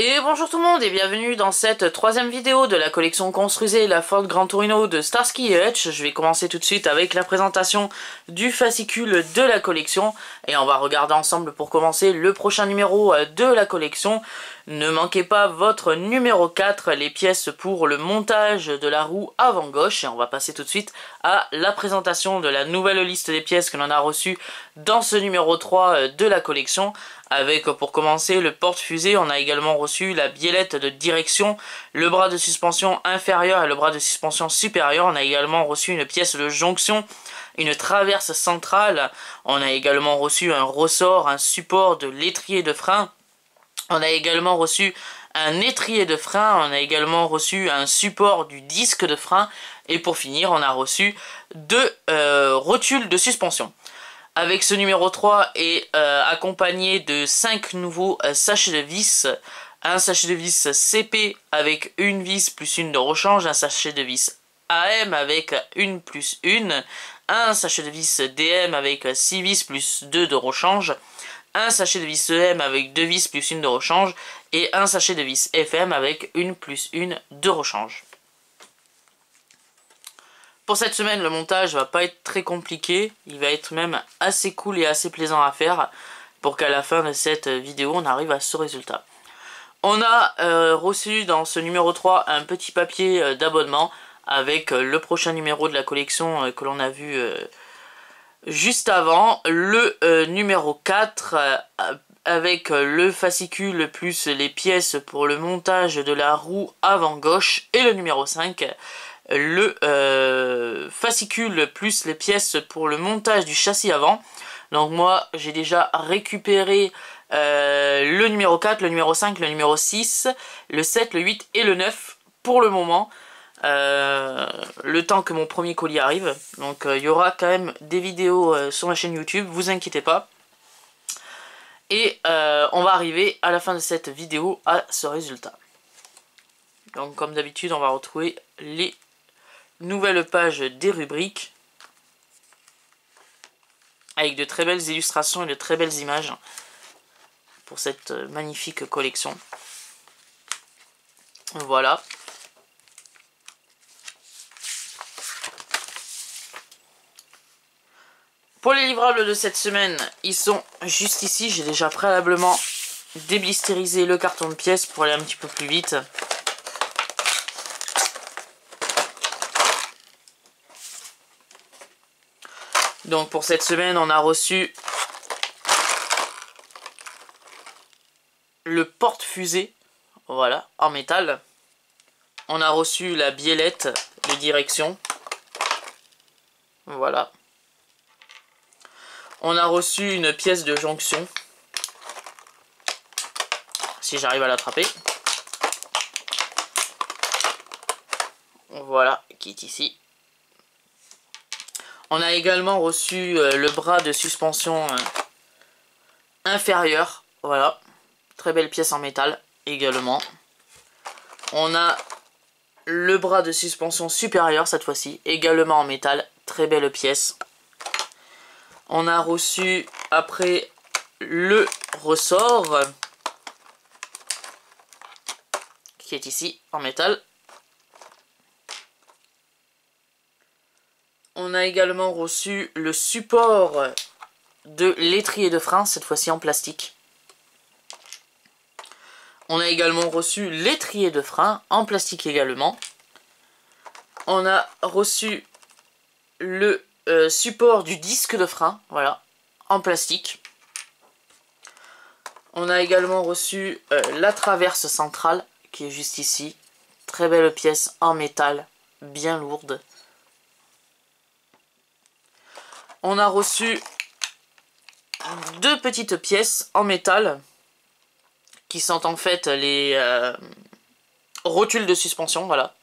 Et bonjour tout le monde et bienvenue dans cette troisième vidéo de la collection Construisez la Ford Gran Torino de Starsky et Hutch. Je vais commencer tout de suite avec la présentation du fascicule de la collection et on va regarder ensemble pour commencer le prochain numéro de la collection. Ne manquez pas votre numéro 4, les pièces pour le montage de la roue avant gauche, et on va passer tout de suite à la présentation de la nouvelle liste des pièces que l'on a reçues dans ce numéro 3 de la collection. Avec pour commencer le porte-fusée, on a également reçu la biellette de direction, le bras de suspension inférieur et le bras de suspension supérieur. On a également reçu une pièce de jonction, une traverse centrale. On a également reçu un ressort, un support de l'étrier de frein. On a également reçu un étrier de frein, on a également reçu un support du disque de frein, et pour finir, on a reçu deux rotules de suspension. Avec ce numéro 3 et accompagné de 5 nouveaux sachets de vis, un sachet de vis CP avec une vis plus une de rechange, un sachet de vis AM avec une plus une, un sachet de vis DM avec 6 vis plus 2 de rechange, un sachet de vis EM avec 2 vis plus une de rechange, et un sachet de vis FM avec une plus une de rechange. Pour cette semaine, le montage va pas être très compliqué, il va être même assez cool et assez plaisant à faire pour qu'à la fin de cette vidéo, on arrive à ce résultat. On a reçu dans ce numéro 3 un petit papier d'abonnement avec le prochain numéro de la collection que l'on a vu juste avant, le numéro 4 avec le fascicule plus les pièces pour le montage de la roue avant gauche, et le numéro 5 le fascicule plus les pièces pour le montage du châssis avant. Donc moi j'ai déjà récupéré le numéro 4, le numéro 5, le numéro 6, le 7, le 8 et le 9 pour le moment. Le temps que mon premier colis arrive. Donc il y aura quand même des vidéos sur ma chaîne YouTube, vous inquiétez pas. Et on va arriver à la fin de cette vidéo à ce résultat. Donc comme d'habitude on va retrouver les nouvelles pages des rubriques avec de très belles illustrations et de très belles images pour cette magnifique collection. Voilà. Pour les livrables de cette semaine, ils sont juste ici. J'ai déjà préalablement déblisterisé le carton de pièces pour aller un petit peu plus vite. Donc pour cette semaine, on a reçu le porte-fusée, voilà, en métal. On a reçu la biellette de direction, voilà. On a reçu une pièce de jonction, si j'arrive à l'attraper. Voilà, qui est ici. On a également reçu le bras de suspension inférieur, voilà. Très belle pièce en métal également. On a le bras de suspension supérieur cette fois-ci, également en métal, très belle pièce. On a reçu après le ressort qui est ici en métal. On a également reçu le support de l'étrier de frein, cette fois-ci en plastique. On a également reçu l'étrier de frein en plastique également. On a reçu le support du disque de frein, voilà, en plastique. On a également reçu la traverse centrale qui est juste ici. Très belle pièce en métal, bien lourde. On a reçu deux petites pièces en métal qui sont en fait les rotules de suspension, voilà.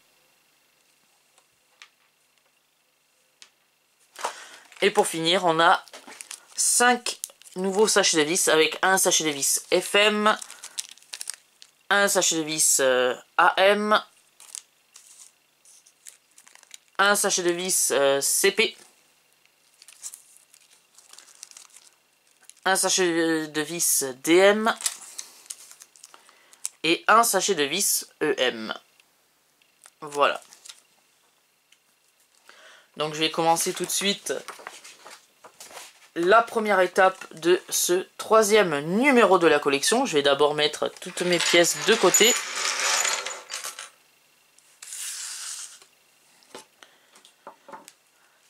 Et pour finir, on a 5 nouveaux sachets de vis avec un sachet de vis FM, un sachet de vis AM, un sachet de vis CP, un sachet de vis DM et un sachet de vis EM. Voilà. Donc je vais commencer tout de suite la première étape de ce troisième numéro de la collection. Je vais d'abord mettre toutes mes pièces de côté.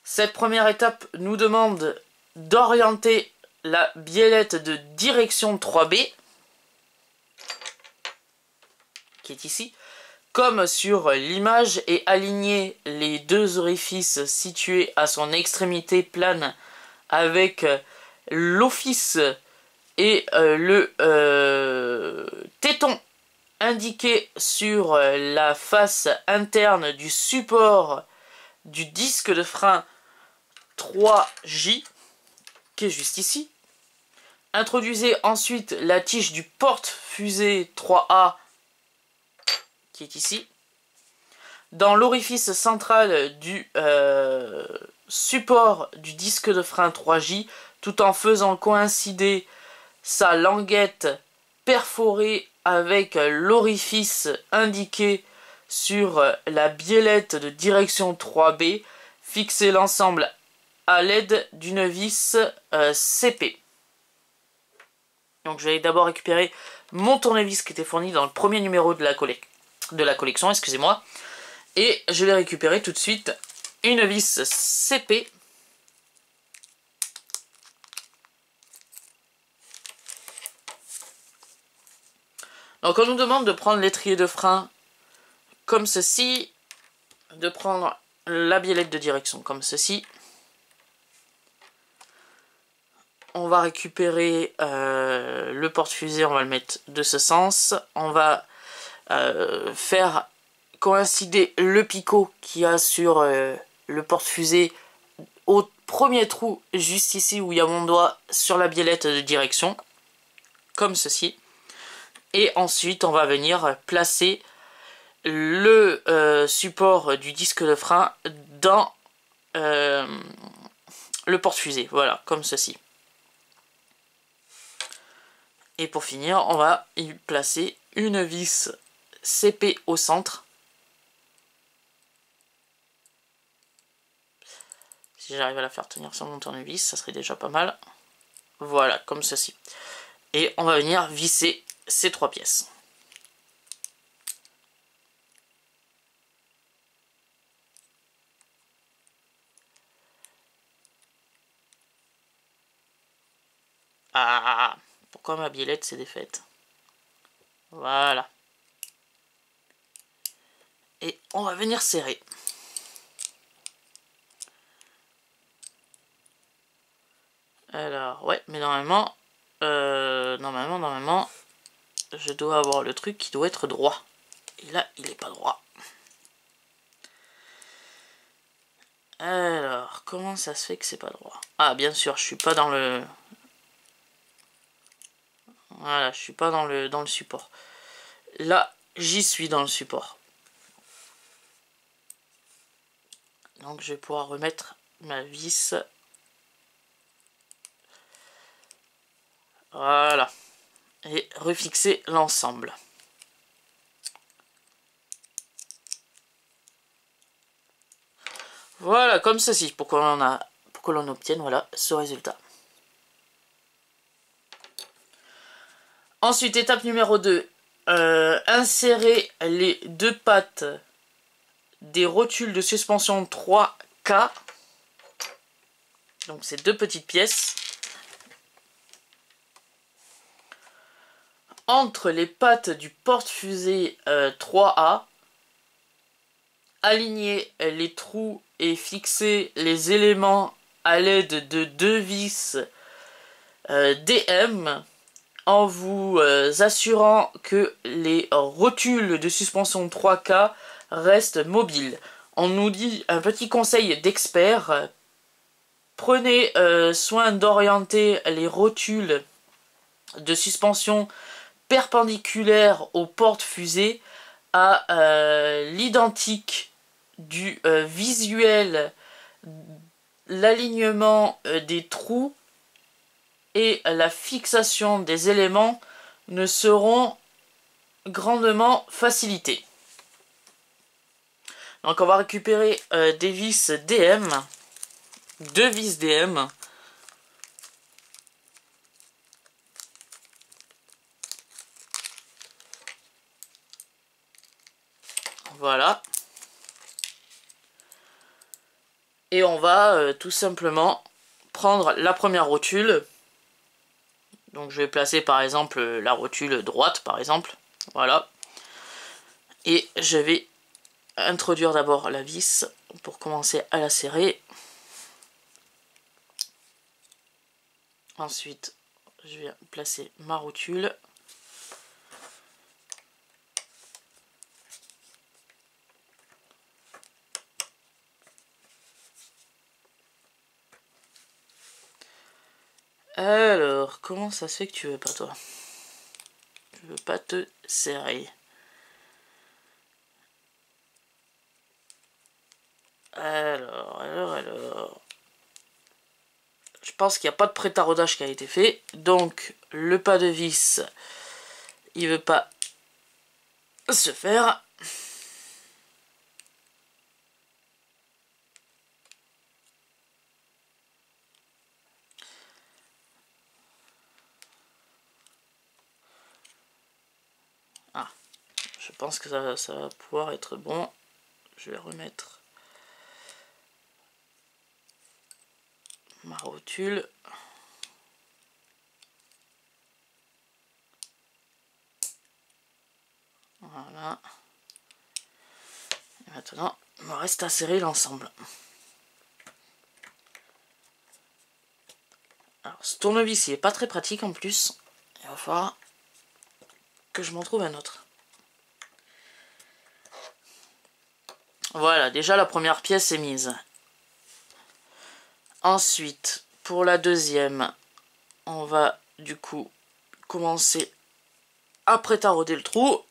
Cette première étape nous demande d'orienter la biellette de direction 3B, qui est ici, comme sur l'image, et aligner les deux orifices situés à son extrémité plane avec l'office et le téton indiqué sur la face interne du support du disque de frein 3J, qui est juste ici. Introduisez ensuite la tige du porte-fusée 3A, qui est ici, dans l'orifice central du support du disque de frein 3J, tout en faisant coïncider sa languette perforée avec l'orifice indiqué sur la biellette de direction 3B. Fixez l'ensemble à l'aide d'une vis CP. Donc je vais d'abord récupérer mon tournevis qui était fourni dans le premier numéro de la collection, excusez-moi. Et je vais récupérer tout de suite une vis CP. Donc on nous demande de prendre l'étrier de frein comme ceci, de prendre la biellette de direction comme ceci. On va récupérer le porte-fusée, on va le mettre de ce sens. On va faire coïncider le picot qu'il y a sur le porte-fusée au premier trou, juste ici où il y a mon doigt, sur la biellette de direction, comme ceci. Et ensuite, on va venir placer le support du disque de frein dans le porte-fusée, voilà, comme ceci. Et pour finir, on va y placer une vis CP au centre. Si j'arrive à la faire tenir sur mon tournevis, ça serait déjà pas mal. Voilà, comme ceci. Et on va venir visser ces trois pièces. Ah, pourquoi ma biellette s'est défaite? Voilà. Et on va venir serrer. Alors, ouais, mais normalement, je dois avoir le truc qui doit être droit. Et là, il n'est pas droit. Alors, comment ça se fait que c'est pas droit? Ah, bien sûr, je suis pas dans le... Voilà, je suis pas dans le support. Là, j'y suis dans le support. Donc, je vais pouvoir remettre ma vis. Voilà. Et refixer l'ensemble. Voilà, comme ceci, pour que l'on obtienne voilà, ce résultat. Ensuite, étape numéro 2. Insérer les deux pattes des rotules de suspension 3K. Donc, ces deux petites pièces. Entre les pattes du porte-fusée 3A. Aligner les trous et fixer les éléments à l'aide de deux vis DM en vous assurant que les rotules de suspension 3K restent mobiles. On nous dit un petit conseil d'expert, prenez soin d'orienter les rotules de suspension perpendiculaires aux porte-fusées à l'identique du visuel, l'alignement des trous et la fixation des éléments ne seront grandement facilité. Donc on va récupérer des vis DM, 2 vis DM. Voilà. Et on va tout simplement prendre la première rotule. Donc je vais placer par exemple la rotule droite par exemple. Voilà. Et je vais introduire d'abord la vis pour commencer à la serrer. Ensuite, je vais placer ma rotule. Alors, comment ça se fait que tu veux pas, toi? Tu veux pas te serrer? Alors... Je pense qu'il n'y a pas de pré-taraudage qui a été fait. Donc, le pas de vis, il veut pas se faire. Ah, je pense que ça va pouvoir être bon. Je vais remettre ma rotule. Voilà. Et maintenant, il me reste à serrer l'ensemble. Alors, ce tournevis, il est pas très pratique en plus. Il va falloir que je m'en trouve un autre. Voilà, déjà la première pièce est mise. Ensuite, pour la deuxième, on va du coup commencer à pré-tarauder le trou.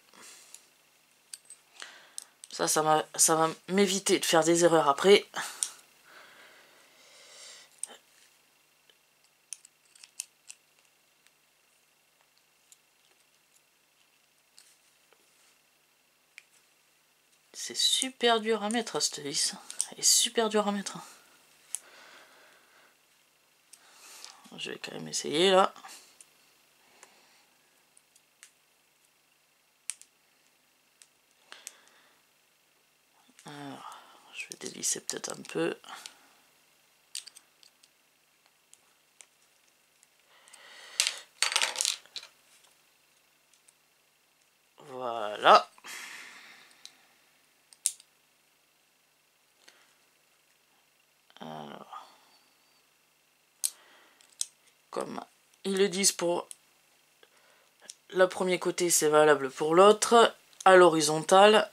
Ça va m'éviter de faire des erreurs après. C'est super dur à mettre, cette vis. Elle est super dur à mettre. Je vais quand même essayer là. Alors, je vais dévisser peut-être un peu. Voilà. Alors, comme ils le disent pour le premier côté, c'est valable pour l'autre. À l'horizontale.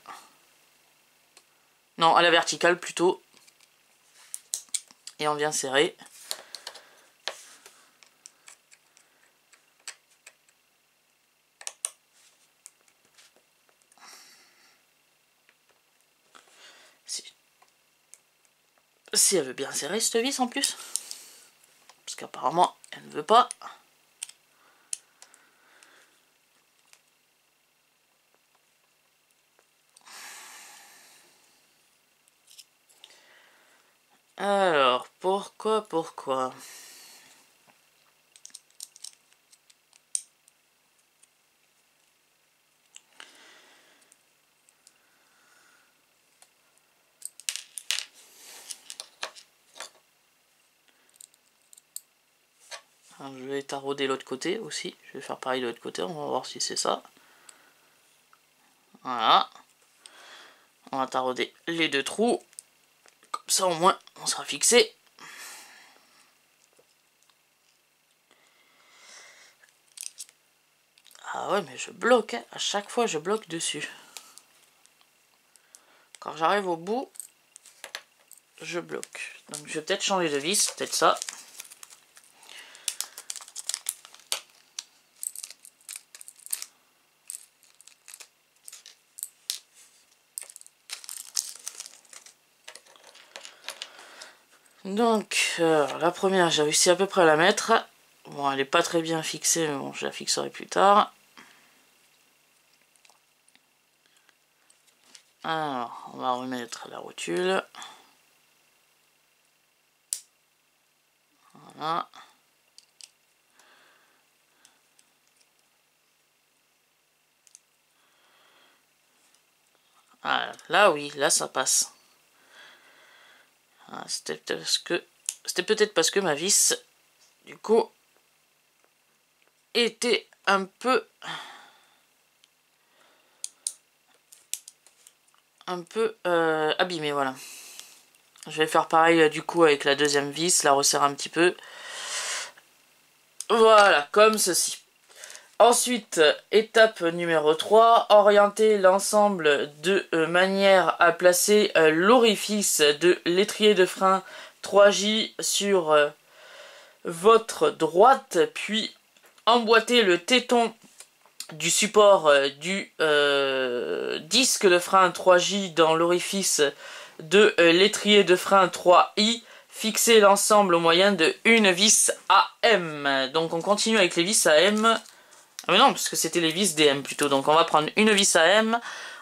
Non, à la verticale plutôt. Et on vient serrer. Si elle veut bien serrer cette vis en plus. Parce qu'apparemment, elle ne veut pas. Alors, pourquoi Alors, je vais tarauder l'autre côté aussi. Je vais faire pareil de l'autre côté, on va voir si c'est ça. Voilà. On va tarauder les deux trous. Comme ça au moins on sera fixé. Ah ouais, mais je bloque, hein. À chaque fois je bloque dessus. Quand j'arrive au bout, je bloque. Donc je vais peut-être changer de vis, peut-être ça. Donc la première, j'ai réussi à peu près à la mettre. Bon, elle n'est pas très bien fixée, mais bon, je la fixerai plus tard. Alors, on va remettre la rotule. Voilà. Ah, là oui, là ça passe. Ah, c'était peut-être parce que ma vis, du coup, était un peu abîmée, voilà. Je vais faire pareil du coup avec la deuxième vis, la resserrer un petit peu. Voilà, comme ceci. Ensuite, étape numéro 3, orienter l'ensemble de manière à placer l'orifice de l'étrier de frein 3J sur votre droite, puis emboîter le téton du support du disque de frein 3J dans l'orifice de l'étrier de frein 3I, fixer l'ensemble au moyen de une vis AM. Donc on continue avec les vis AM. Ah mais non, parce que c'était les vis DM plutôt. Donc on va prendre une vis AM,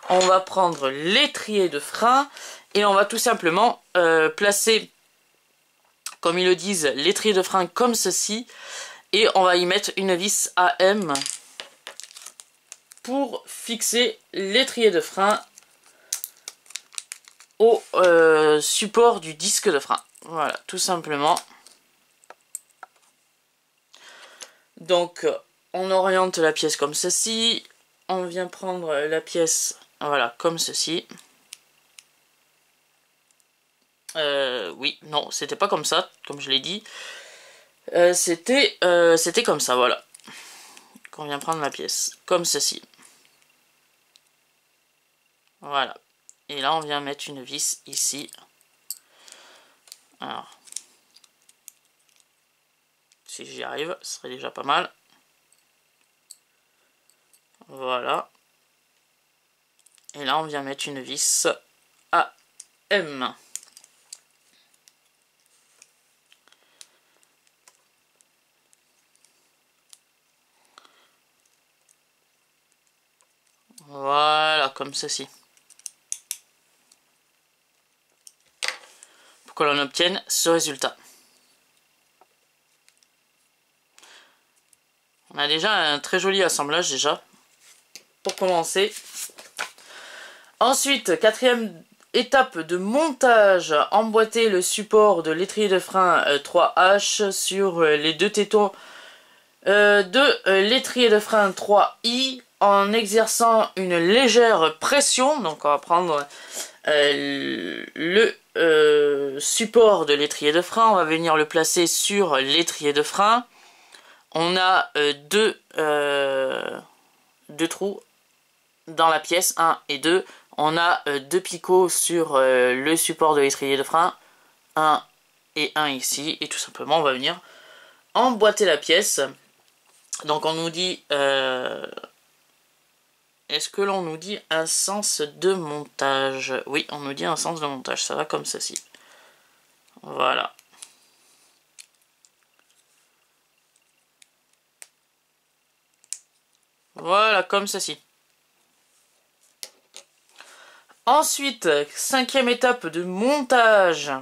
on va prendre l'étrier de frein et on va tout simplement placer, comme ils le disent, l'étrier de frein comme ceci. Et on va y mettre une vis AM pour fixer l'étrier de frein au support du disque de frein. Voilà, tout simplement. Donc on oriente la pièce comme ceci. On vient prendre la pièce, voilà, comme ceci. Oui, non, c'était pas comme ça, comme je l'ai dit. C'était comme ça, voilà. On vient prendre la pièce, comme ceci. Voilà. Et là, on vient mettre une vis ici. Alors, si j'y arrive, ce serait déjà pas mal. Voilà. Et là, on vient mettre une vis AM. Voilà, comme ceci. Pour que l'on obtienne ce résultat. On a déjà un très joli assemblage déjà. Pour commencer. Ensuite, quatrième étape de montage, emboîter le support de l'étrier de frein 3H sur les deux tétons de l'étrier de frein 3I en exerçant une légère pression. Donc on va prendre le support de l'étrier de frein, on va venir le placer sur l'étrier de frein. On a deux trous dans la pièce, 1 et 2. On a deux picots sur le support de l'étrier de frein, 1 et 1 ici, et tout simplement on va venir emboîter la pièce. Donc on nous dit, est-ce que l'on nous dit un sens de montage? Oui, on nous dit un sens de montage, ça va comme ceci. Voilà. Voilà, comme ceci. Ensuite, cinquième étape de montage.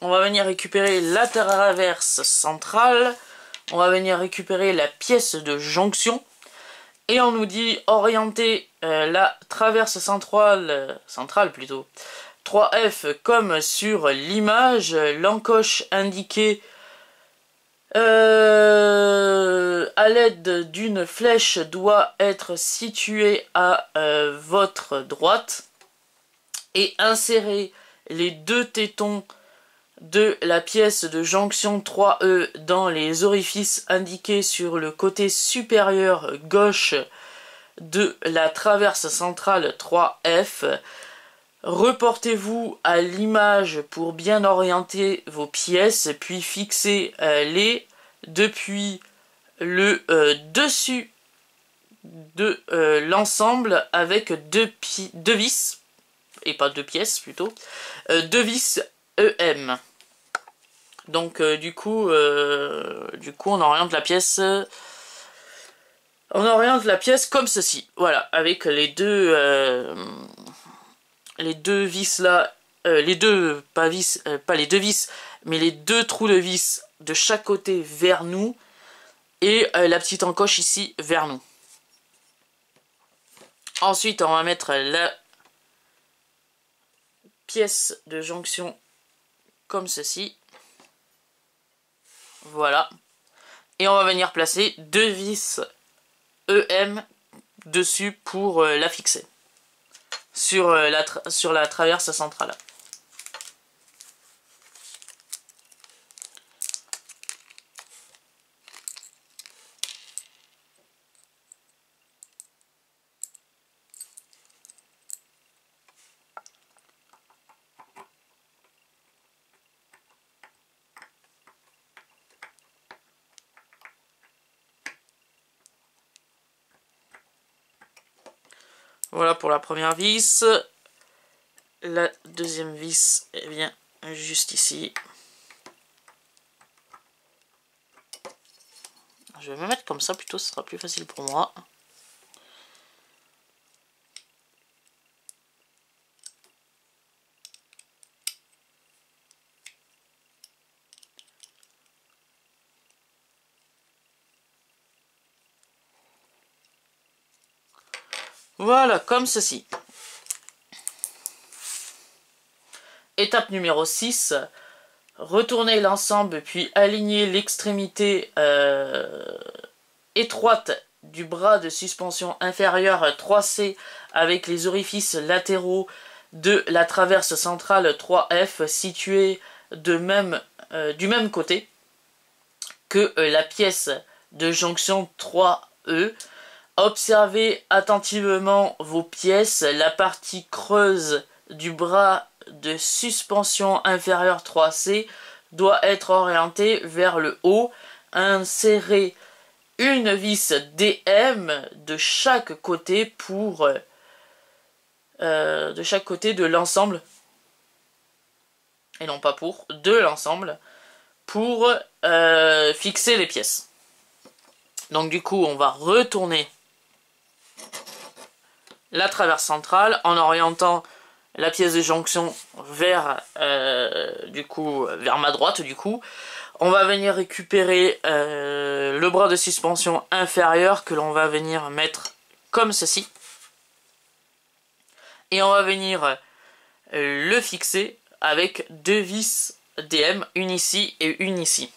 On va venir récupérer la traverse centrale. On va venir récupérer la pièce de jonction. Et on nous dit orienter la traverse centrale 3F comme sur l'image. L'encoche indiquée à l'aide d'une flèche doit être située à votre droite. Et insérer les deux tétons de la pièce de jonction 3E dans les orifices indiqués sur le côté supérieur gauche de la traverse centrale 3F. Reportez-vous à l'image pour bien orienter vos pièces, puis fixez les depuis le dessus de l'ensemble avec deux vis, et pas deux pièces plutôt, deux vis EM. Donc du coup on oriente la pièce comme ceci, voilà, avec les deux les deux vis là, pas les deux vis, mais les deux trous de vis de chaque côté vers nous et la petite encoche ici vers nous. Ensuite, on va mettre la pièce de jonction comme ceci. Voilà. Et on va venir placer deux vis EM dessus pour la fixer sur la traverse centrale. Voilà pour la première vis. La deuxième vis vient juste ici. Je vais me mettre comme ça plutôt, ce sera plus facile pour moi. Voilà, comme ceci. Étape numéro 6. Retourner l'ensemble puis aligner l'extrémité étroite du bras de suspension inférieure 3C avec les orifices latéraux de la traverse centrale 3F situés du même côté que la pièce de jonction 3E. Observez attentivement vos pièces. La partie creuse du bras de suspension inférieure 3C doit être orientée vers le haut. Insérez une vis DM de chaque côté de l'ensemble, et non pas de l'ensemble, pour fixer les pièces. Donc du coup, on va retourner la traverse centrale en orientant la pièce de jonction vers ma droite. Du coup, on va venir récupérer le bras de suspension inférieur que l'on va venir mettre comme ceci. Et on va venir le fixer avec deux vis DM, une ici et une ici.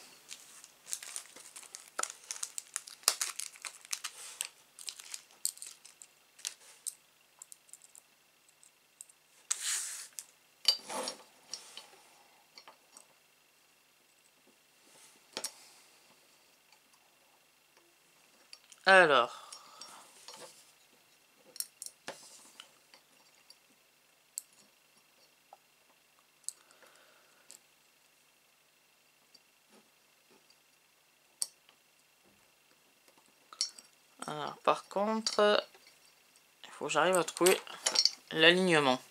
Alors, par contre, il faut que j'arrive à trouver l'alignement.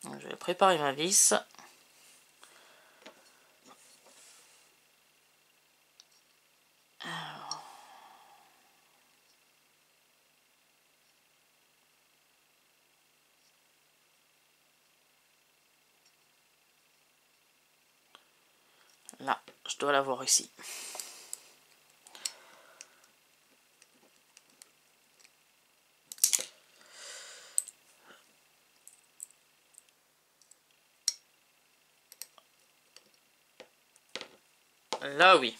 Je vais préparer ma vis. Là, je dois l'avoir ici. Là, oui.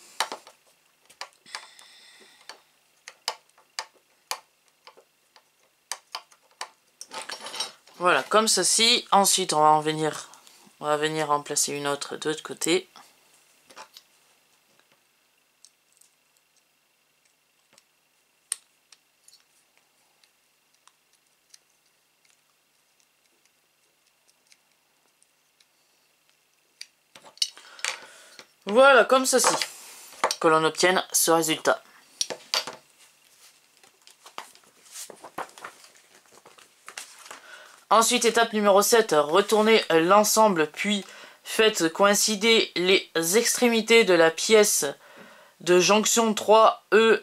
Voilà, comme ceci. Ensuite, on va venir en placer une autre de l'autre côté. Voilà, comme ceci, que l'on obtienne ce résultat. Ensuite, étape numéro 7, retournez l'ensemble, puis faites coïncider les extrémités de la pièce de jonction 3E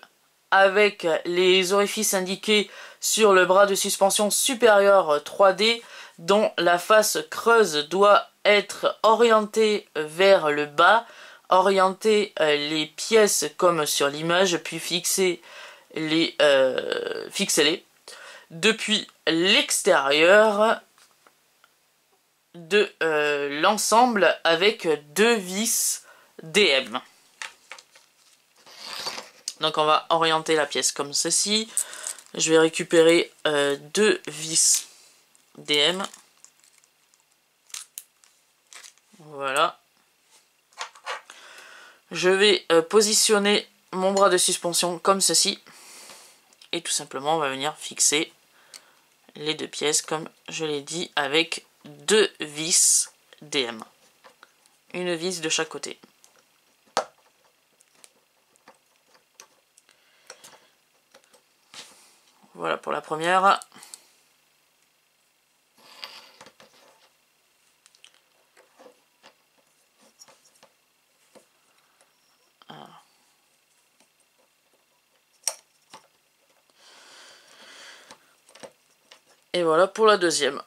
avec les orifices indiqués sur le bras de suspension supérieur 3D, dont la face creuse doit être orientée vers le bas, orienter les pièces comme sur l'image, puis fixer les fixez-les depuis l'extérieur de l'ensemble avec 2 vis DM. Donc on va orienter la pièce comme ceci. Je vais récupérer 2 vis DM. Voilà. Je vais positionner mon bras de suspension comme ceci. Et tout simplement on va venir fixer les 2 pièces comme je l'ai dit avec 2 vis DM. Une vis de chaque côté. Voilà pour la première. Et voilà pour la deuxième.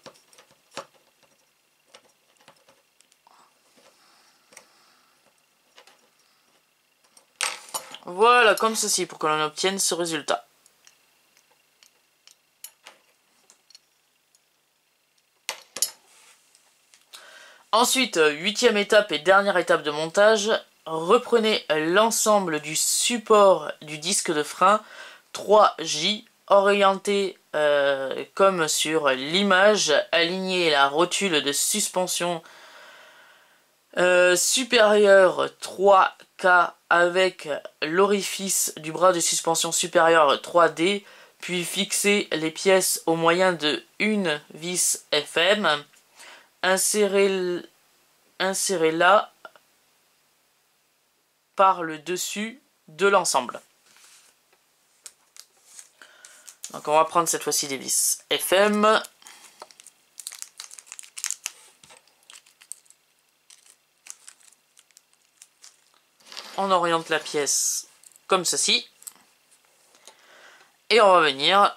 Voilà, comme ceci, pour que l'on obtienne ce résultat. Ensuite, 8e étape et dernière étape de montage, reprenez l'ensemble du support du disque de frein 3J, orienté comme sur l'image, alignez la rotule de suspension supérieure 3K avec l'orifice du bras de suspension supérieur 3D, puis fixez les pièces au moyen de une vis FM. Insérez-la par le dessus de l'ensemble. Donc on va prendre cette fois-ci des vis FM. On oriente la pièce comme ceci. Et on va venir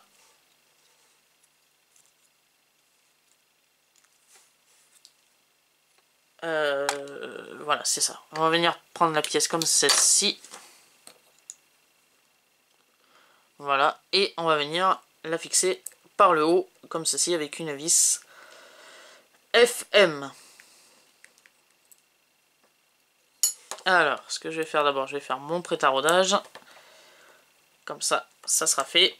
voilà, c'est ça. On va venir prendre la pièce comme celle-ci. Voilà. Et on va venir la fixer par le haut, comme ceci, avec une vis FM. Alors, ce que je vais faire d'abord, je vais faire mon prêt-à-rodage. Comme ça, ça sera fait.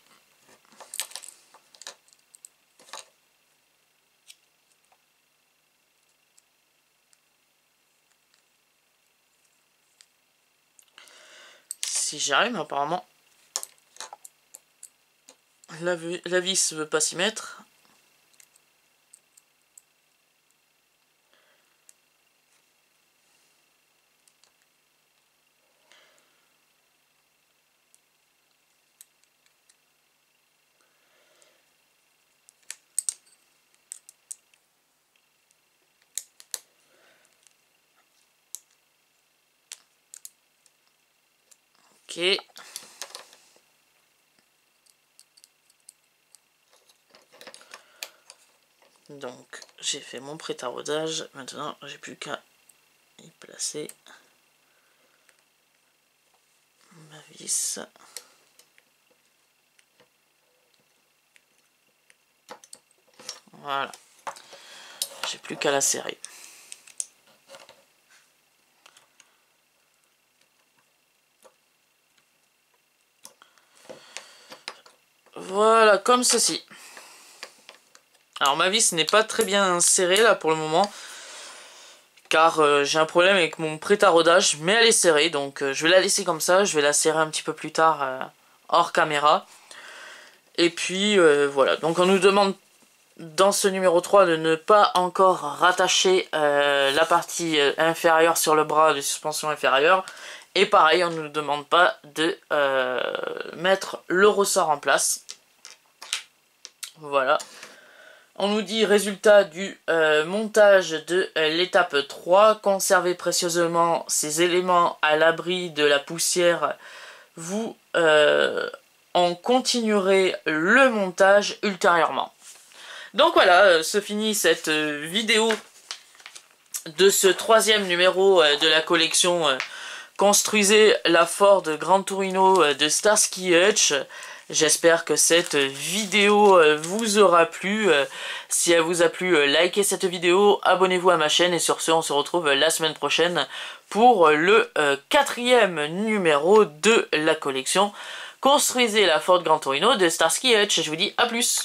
Si j'y arrive, mais apparemment la vis ne veut pas s'y mettre. Ok. Donc, j'ai fait mon prêt-à-rodage. Maintenant, j'ai plus qu'à y placer ma vis. Voilà. J'ai plus qu'à la serrer. Voilà, comme ceci. Alors ma vis n'est pas très bien serrée là pour le moment, car j'ai un problème avec mon prêt-à-rodage, mais elle est serrée, donc je vais la laisser comme ça, je vais la serrer un petit peu plus tard hors caméra. Et puis voilà, donc on nous demande dans ce numéro 3 de ne pas encore rattacher la partie inférieure sur le bras de suspension inférieure. Et pareil, on ne nous demande pas de mettre le ressort en place. Voilà. On nous dit résultat du montage de l'étape 3. Conservez précieusement ces éléments à l'abri de la poussière. Vous en continuerez le montage ultérieurement. Donc voilà, se finit cette vidéo de ce 3e numéro de la collection Construisez la Ford Gran Torino de Starsky Hutch. J'espère que cette vidéo vous aura plu. Si elle vous a plu, likez cette vidéo, abonnez-vous à ma chaîne et sur ce, on se retrouve la semaine prochaine pour le 4e numéro de la collection Construisez la Ford Gran Torino de Starsky Hutch. Je vous dis à plus.